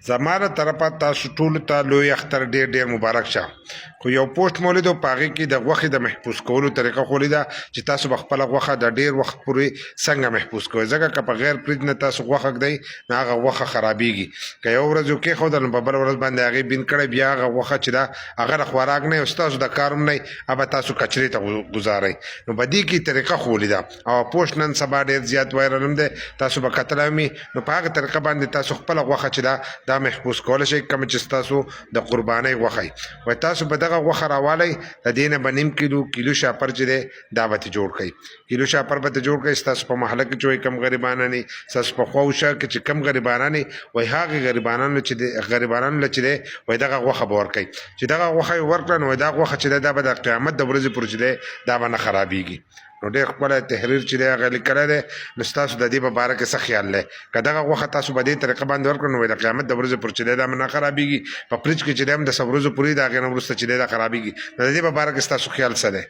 زماره طرفه تاسو ټول ته لوی اختر ډیر ډیر مبارک شه. خو یو پوسټ مولید او پاغي کې د غوښې د محفوظ کولو طریقه خولې ده چې تاسو خپل غوښه د ډیر وخت پورې څنګه محفوظ کوئ. ځکه که په غیر فریج نه تاسو غوښه ږدئ نو هغه غوښه خرابېږي. که یو ورځ یې کېښودل نو په بله ورځ باندې هغې بین کړی بیا هغه غوښه چې ده هغه د خوراک نه او ستاسو د کار هم نه هغه به تاسو کچرې ته ګزارئ. نو په دې کې طریقه خولې ده او پوسټ نن سبا ډېر زیات وایرل هم دی. تاسو به کتلی هم نو په هغه طریقه باندې تاسو خپله غوښه چې ده دا محفوظ کولی شئ. کومه چې ستاسو د قربانۍ غوښه وي وایي تاسو به دغه غوښه راوالی د دې نه به نیم کیلو شاپر چې دی دا به ترې جوړ کړئ. کیلو شاپر به ترې جوړ کړئ. ستاسو په محله کې چې وایي کم غریبانه نه ستاسو په خوا وشه کې چې کم غریبانه نه وایي هغې غریبانانو له چې دی وایي دغه غوښه به ورکوئ. چې دغه غوښه یې ورکړه نو وایي دا غوښه چې دی دا به د قیامت د ورځې پورې چې دی دا به نه خرابېږي. نو ډېر ښکلی تحریر چې دی هغه لیکلی دی. نو ستاسو د دې په باره کې څه خیال دی؟ که دغه غوښه تاسو په دې طریقه باندې ورکړو نو د قیامت د ورځې پورې چې دی دا به نه خرابېږي. په فریج کې چې دی هم د څو ورځو پورې د هغې نه وروسته چې دی دا خرابېږي. نو د دې په باره کې ستاسو خیال څه دی؟